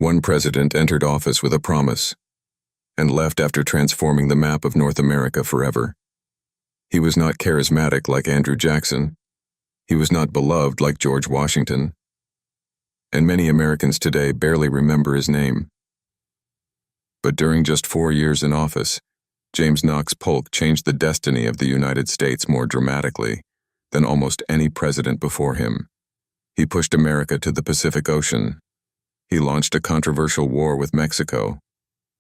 One president entered office with a promise and left after transforming the map of North America forever. He was not charismatic like Andrew Jackson. He was not beloved like George Washington. And many Americans today barely remember his name. But during just 4 years in office, James Knox Polk changed the destiny of the United States more dramatically than almost any president before him. He pushed America to the Pacific Ocean. He launched a controversial war with Mexico.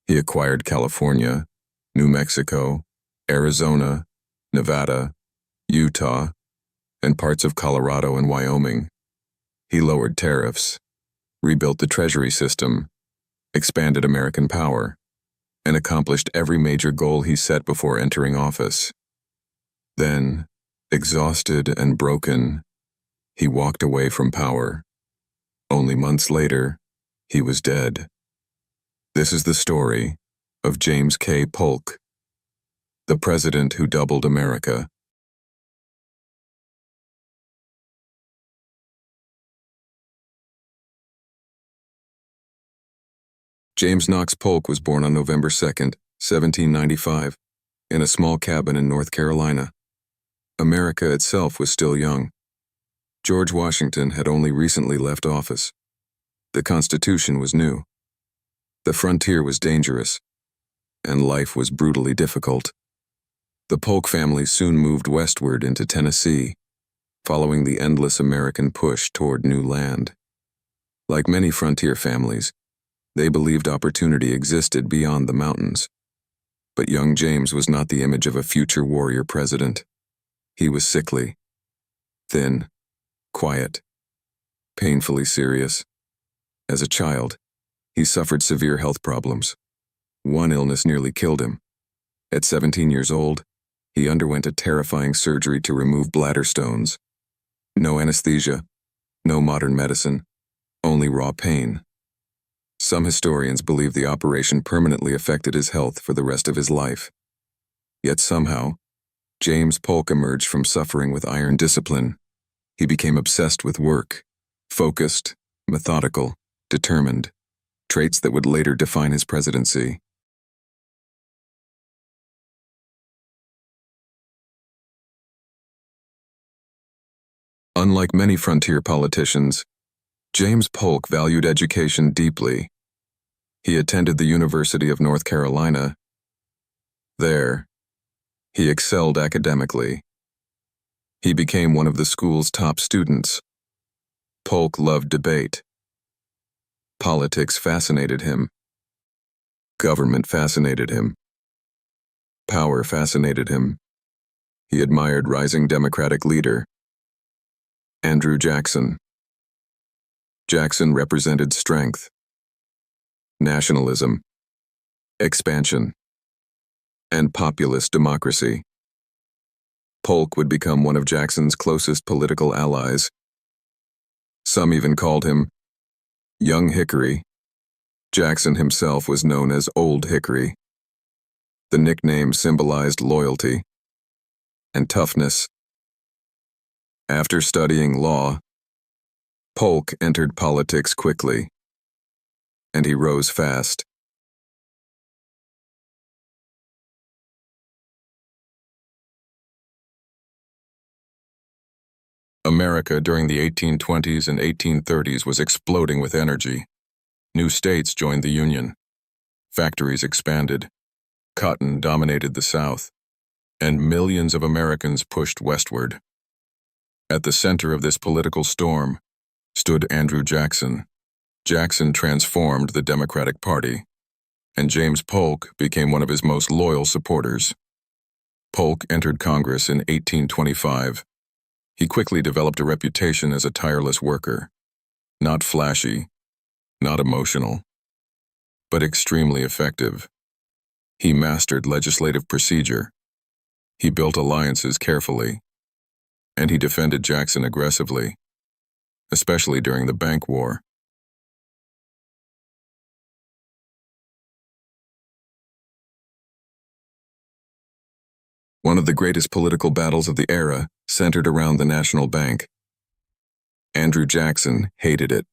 He acquired California, New Mexico, Arizona, Nevada, Utah, and parts of Colorado and Wyoming. He lowered tariffs, rebuilt the treasury system, expanded American power, and accomplished every major goal he set before entering office. Then, exhausted and broken, he walked away from power. Only months later, he was dead. This is the story of James K. Polk, the president who doubled America. James Knox Polk was born on November 2, 1795, in a small cabin in North Carolina. America itself was still young. George Washington had only recently left office. The Constitution was new. The frontier was dangerous, and life was brutally difficult. The Polk family soon moved westward into Tennessee, following the endless American push toward new land. Like many frontier families, they believed opportunity existed beyond the mountains. But young James was not the image of a future warrior president. He was sickly, thin, quiet, painfully serious. As a child, he suffered severe health problems. One illness nearly killed him. At 17 years old, he underwent a terrifying surgery to remove bladder stones. No anesthesia, no modern medicine, only raw pain. Some historians believe the operation permanently affected his health for the rest of his life. Yet somehow, James Polk emerged from suffering with iron discipline. He became obsessed with work, focused, methodical, determined, traits that would later define his presidency. Unlike many frontier politicians, James Polk valued education deeply. He attended the University of North Carolina. There, he excelled academically. He became one of the school's top students. Polk loved debate. Politics fascinated him. Government fascinated him. Power fascinated him. He admired rising Democratic leader, Andrew Jackson. Jackson represented strength, nationalism, expansion, and populist democracy. Polk would become one of Jackson's closest political allies. Some even called him Young Hickory. Jackson himself was known as Old Hickory. The nickname symbolized loyalty and toughness. After studying law, Polk entered politics quickly, and he rose fast. America during the 1820s and 1830s was exploding with energy. New states joined the Union. Factories expanded. Cotton dominated the South, and millions of Americans pushed westward. At the center of this political storm stood Andrew Jackson. Jackson transformed the Democratic Party, and James Polk became one of his most loyal supporters. Polk entered Congress in 1825. He quickly developed a reputation as a tireless worker, not flashy, not emotional, but extremely effective. He mastered legislative procedure. He built alliances carefully, and he defended Jackson aggressively, especially during the Bank War. One of the greatest political battles of the era centered around the National Bank. Andrew Jackson hated it.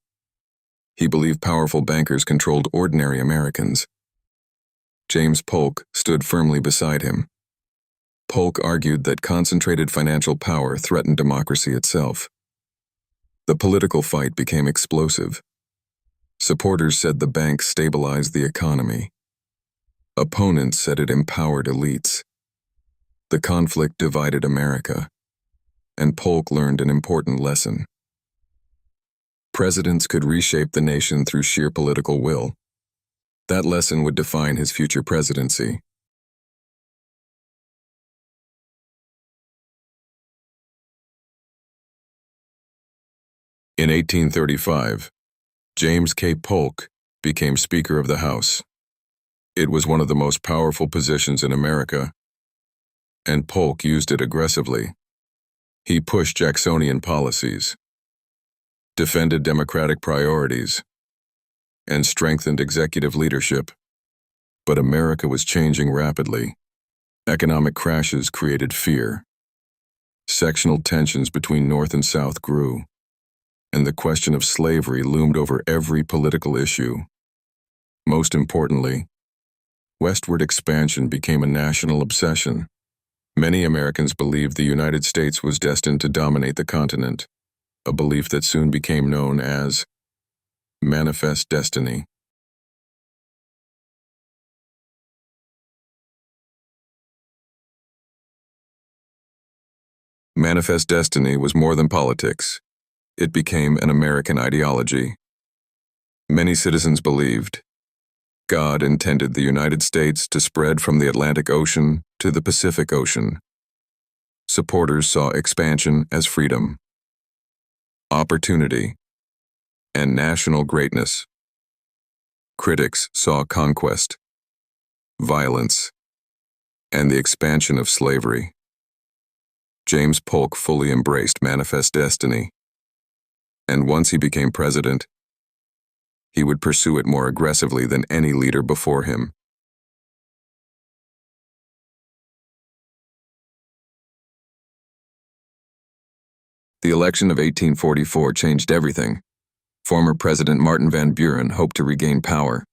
He believed powerful bankers controlled ordinary Americans. James Polk stood firmly beside him. Polk argued that concentrated financial power threatened democracy itself. The political fight became explosive. Supporters said the bank stabilized the economy. Opponents said it empowered elites. The conflict divided America, and Polk learned an important lesson. Presidents could reshape the nation through sheer political will. That lesson would define his future presidency. In 1835, James K. Polk became Speaker of the House. It was one of the most powerful positions in America, and Polk used it aggressively. He pushed Jacksonian policies, defended democratic priorities, and strengthened executive leadership. But America was changing rapidly. Economic crashes created fear. Sectional tensions between North and South grew, and the question of slavery loomed over every political issue. Most importantly, Westward Expansion became a national obsession. Many Americans believed the United States was destined to dominate the continent, a belief that soon became known as manifest destiny. Manifest destiny was more than politics. It became an American ideology. Many citizens believed God intended the United States to spread from the Atlantic Ocean to the Pacific Ocean. Supporters saw expansion as freedom, opportunity, and national greatness. Critics saw conquest, violence, and the expansion of slavery. James Polk fully embraced manifest destiny, and once he became president, he would pursue it more aggressively than any leader before him. The election of 1844 changed everything. Former President Martin Van Buren hoped to regain power,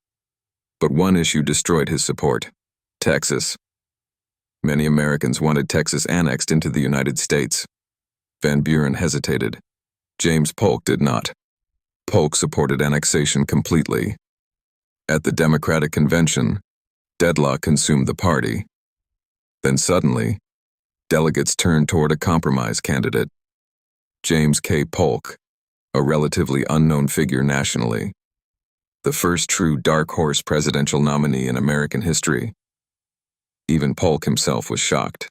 but one issue destroyed his support: Texas. Many Americans wanted Texas annexed into the United States. Van Buren hesitated. James Polk did not. Polk supported annexation completely. At the Democratic Convention, deadlock consumed the party. Then suddenly, delegates turned toward a compromise candidate: James K. Polk, a relatively unknown figure nationally, the first true dark horse presidential nominee in American history. Even Polk himself was shocked.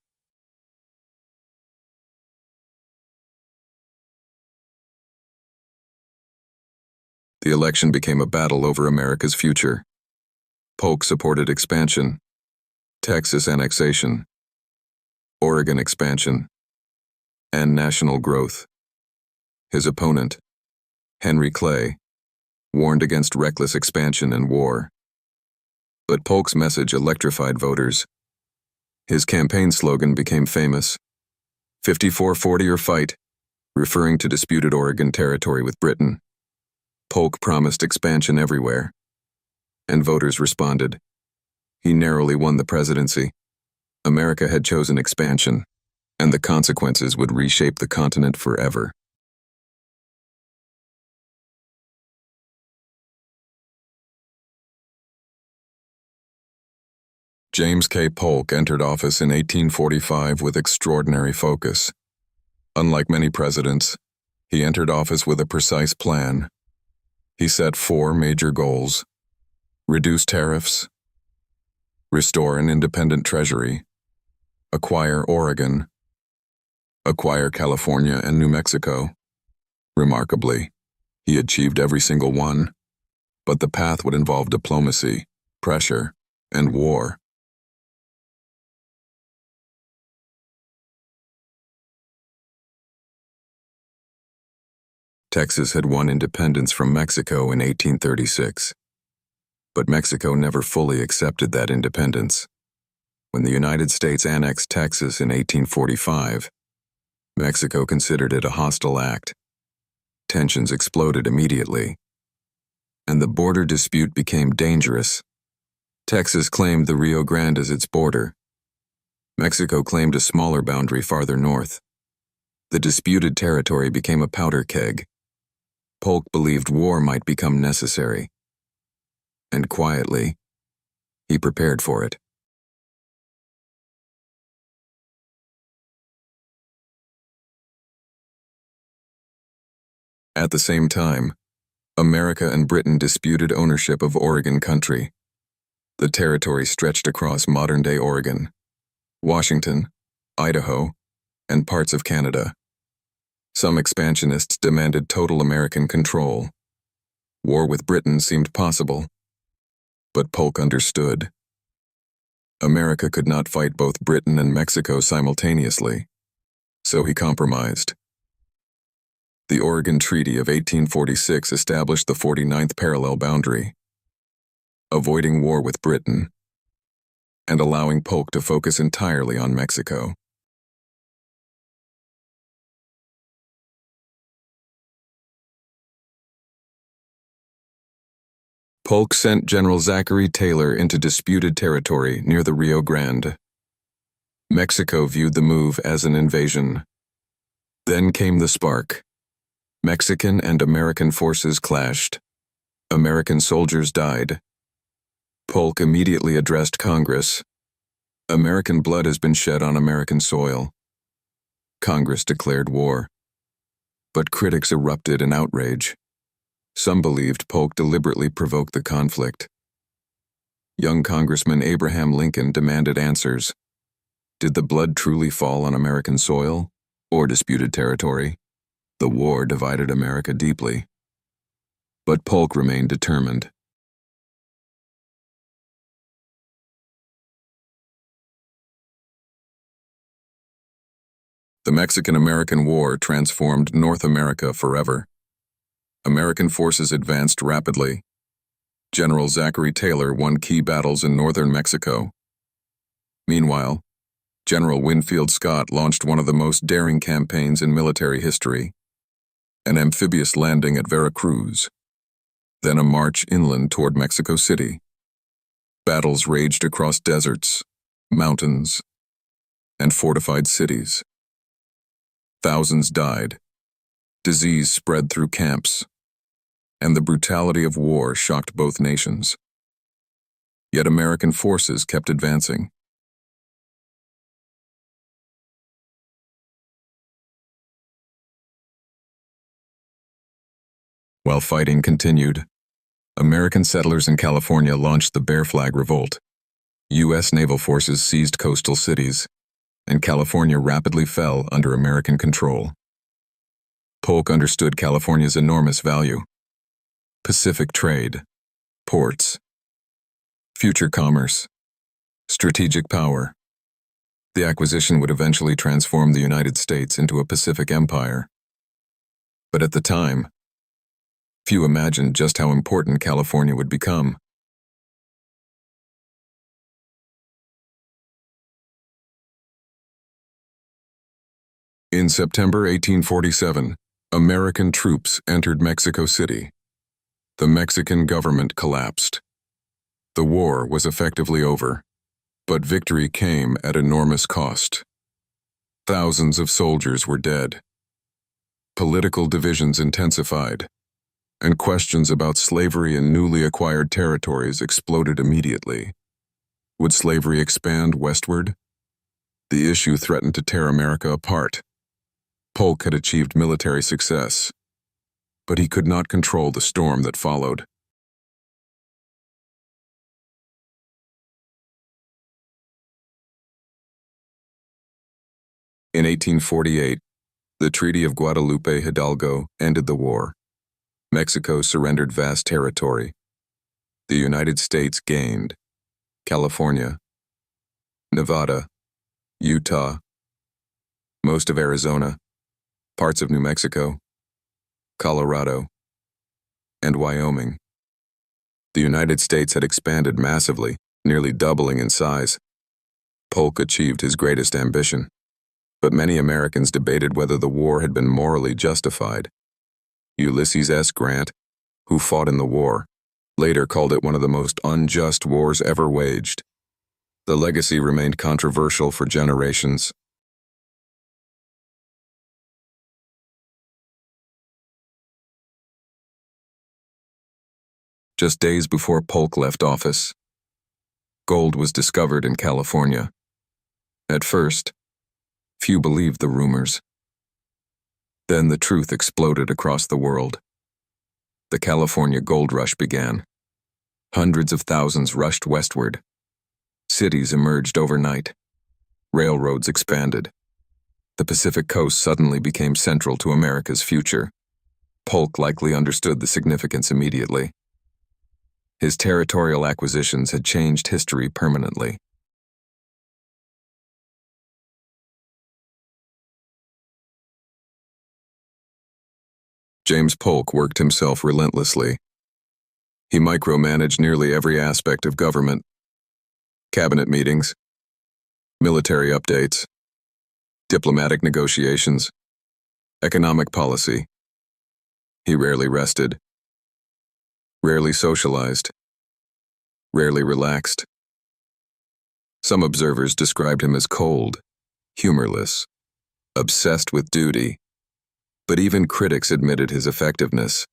The election became a battle over America's future. Polk supported expansion, Texas annexation, Oregon expansion, and national growth. His opponent, Henry Clay, warned against reckless expansion and war. But Polk's message electrified voters. His campaign slogan became famous: 54-40 or fight, referring to disputed Oregon territory with Britain. Polk promised expansion everywhere, and voters responded. He narrowly won the presidency. America had chosen expansion, and the consequences would reshape the continent forever. James K. Polk entered office in 1845 with extraordinary focus. Unlike many presidents, he entered office with a precise plan. He set 4 major goals: reduce tariffs, restore an independent treasury, acquire Oregon, acquire California and New Mexico. Remarkably, he achieved every single one, but the path would involve diplomacy, pressure, and war. Texas had won independence from Mexico in 1836, but Mexico never fully accepted that independence. When the United States annexed Texas in 1845, Mexico considered it a hostile act. Tensions exploded immediately. and the border dispute became dangerous. Texas claimed the Rio Grande as its border. Mexico claimed a smaller boundary farther north. The disputed territory became a powder keg. Polk believed war might become necessary. And quietly, he prepared for it. At the same time, America and Britain disputed ownership of Oregon country. The territory stretched across modern-day Oregon, Washington, Idaho, and parts of Canada. Some expansionists demanded total American control. War with Britain seemed possible, but Polk understood. America could not fight both Britain and Mexico simultaneously, so he compromised. The Oregon Treaty of 1846 established the 49th parallel boundary, avoiding war with Britain, and allowing Polk to focus entirely on Mexico. Polk sent General Zachary Taylor into disputed territory near the Rio Grande. Mexico viewed the move as an invasion. Then came the spark. Mexican and American forces clashed. American soldiers died. Polk immediately addressed Congress. American blood has been shed on American soil. Congress declared war. But critics erupted in outrage. Some believed Polk deliberately provoked the conflict. Young Congressman Abraham Lincoln demanded answers. Did the blood truly fall on American soil or disputed territory? The war divided America deeply. But Polk remained determined. The Mexican-American War transformed North America forever. American forces advanced rapidly. General Zachary Taylor won key battles in northern Mexico. Meanwhile, General Winfield Scott launched one of the most daring campaigns in military history, an amphibious landing at Veracruz, then a march inland toward Mexico City. Battles raged across deserts, mountains, and fortified cities. Thousands died. Disease spread through camps, and the brutality of war shocked both nations. Yet American forces kept advancing. While fighting continued, American settlers in California launched the Bear Flag Revolt. U.S. naval forces seized coastal cities, and California rapidly fell under American control. Polk understood California's enormous value: Pacific trade, ports, future commerce, strategic power. The acquisition would eventually transform the United States into a Pacific empire. But at the time, few imagined just how important California would become. In September 1847, American troops entered Mexico City. The Mexican government collapsed. The war was effectively over, but victory came at enormous cost. Thousands of soldiers were dead. Political divisions intensified, and questions about slavery in newly acquired territories exploded immediately. Would slavery expand westward? The issue threatened to tear America apart. Polk had achieved military success, but he could not control the storm that followed. In 1848, the Treaty of Guadalupe, Hidalgo ended the war. Mexico surrendered vast territory. The United States gained California, Nevada, Utah, most of Arizona, parts of New Mexico, Colorado, and Wyoming. The United States had expanded massively, nearly doubling in size. Polk achieved his greatest ambition, but many Americans debated whether the war had been morally justified. Ulysses S. Grant, who fought in the war, later called it one of the most unjust wars ever waged. The legacy remained controversial for generations. Just days before Polk left office, gold was discovered in California. At first, few believed the rumors. Then the truth exploded across the world. The California gold rush began. Hundreds of thousands rushed westward. Cities emerged overnight. Railroads expanded. The Pacific coast suddenly became central to America's future. Polk likely understood the significance immediately. His territorial acquisitions had changed history permanently. James Polk worked himself relentlessly. He micromanaged nearly every aspect of government: cabinet meetings, military updates, diplomatic negotiations, economic policy. He rarely rested, rarely socialized, rarely relaxed. Some observers described him as cold, humorless, obsessed with duty. But even critics admitted his effectiveness.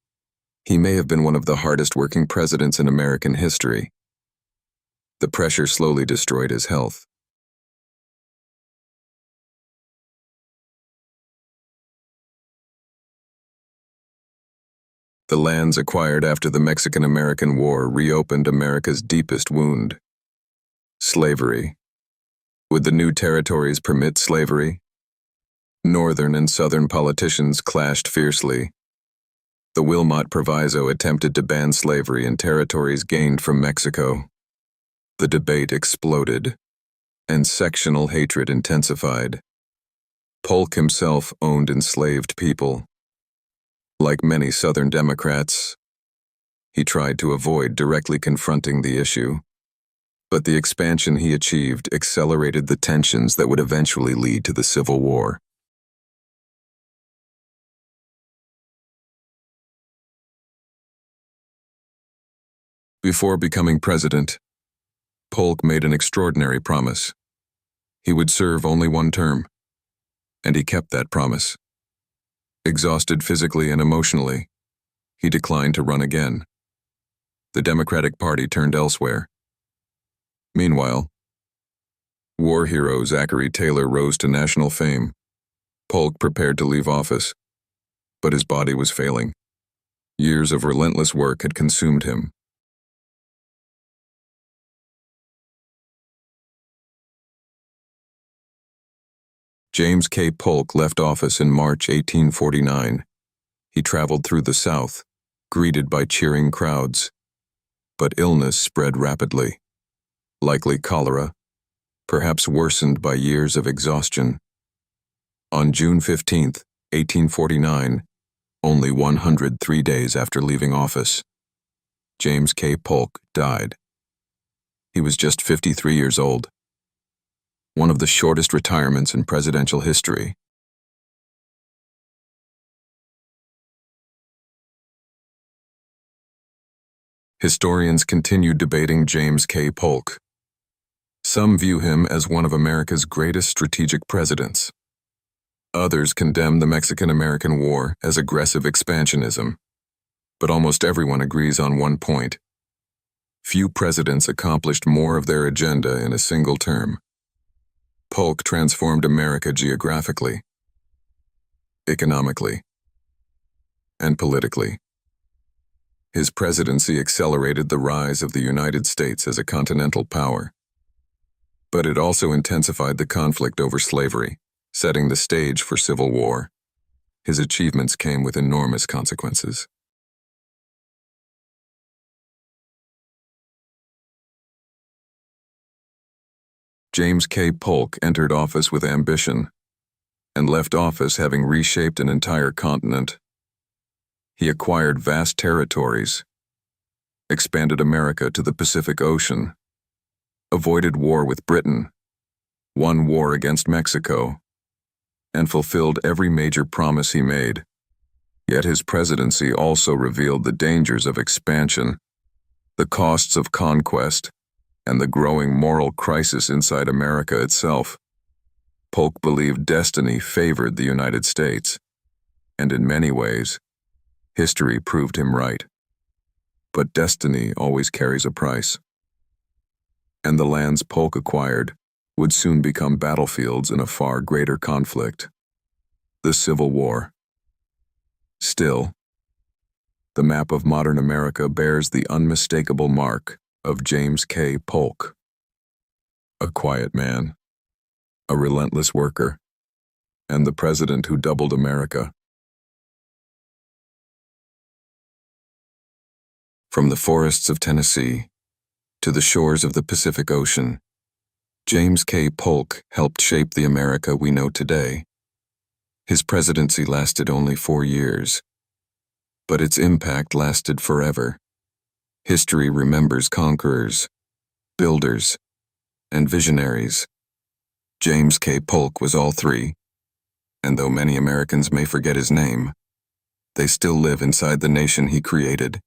He may have been one of the hardest-working presidents in American history. The pressure slowly destroyed his health. The lands acquired after the Mexican-American War reopened America's deepest wound: slavery. Would the new territories permit slavery? Northern and Southern politicians clashed fiercely. The Wilmot Proviso attempted to ban slavery in territories gained from Mexico. The debate exploded, and sectional hatred intensified. Polk himself owned enslaved people. Like many Southern Democrats, he tried to avoid directly confronting the issue. But the expansion he achieved accelerated the tensions that would eventually lead to the Civil War. Before becoming president, Polk made an extraordinary promise. He would serve only one term, and he kept that promise. Exhausted physically and emotionally, he declined to run again. The Democratic Party turned elsewhere. Meanwhile, war hero Zachary Taylor rose to national fame. Polk prepared to leave office, but his body was failing. Years of relentless work had consumed him. James K. Polk left office in March 1849. He traveled through the South, greeted by cheering crowds. But illness spread rapidly. Likely cholera, perhaps worsened by years of exhaustion. On June 15, 1849, only 103 days after leaving office, James K. Polk died. He was just 53 years old. One of the shortest retirements in presidential history. Historians continued debating James K. Polk. Some view him as one of America's greatest strategic presidents. Others condemn the Mexican-American War as aggressive expansionism. But almost everyone agrees on one point: few presidents accomplished more of their agenda in a single term. Polk transformed America geographically, economically, and politically. His presidency accelerated the rise of the United States as a continental power. But it also intensified the conflict over slavery, setting the stage for civil war. His achievements came with enormous consequences. James K. Polk entered office with ambition, and left office having reshaped an entire continent. He acquired vast territories, expanded America to the Pacific Ocean, avoided war with Britain, won war against Mexico, and fulfilled every major promise he made. Yet his presidency also revealed the dangers of expansion. the costs of conquest, and the growing moral crisis inside America itself, Polk believed destiny favored the United States, and in many ways, history proved him right. But destiny always carries a price. And the lands Polk acquired would soon become battlefields in a far greater conflict, the Civil War. Still, the map of modern America bears the unmistakable mark of James K. Polk. A quiet man, a relentless worker, and the president who doubled America. From the forests of Tennessee to the shores of the Pacific Ocean, James K. Polk helped shape the America we know today. His presidency lasted only 4 years, but its impact lasted forever. History remembers conquerors, builders, and visionaries. James K. Polk was all three, and though many Americans may forget his name, they still live inside the nation he created.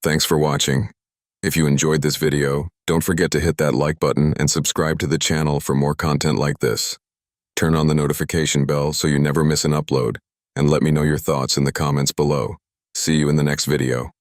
Thanks for watching. If you enjoyed this video, don't forget to hit that like button and subscribe to the channel for more content like this. Turn on the notification bell so you never miss an upload, and let me know your thoughts in the comments below. See you in the next video.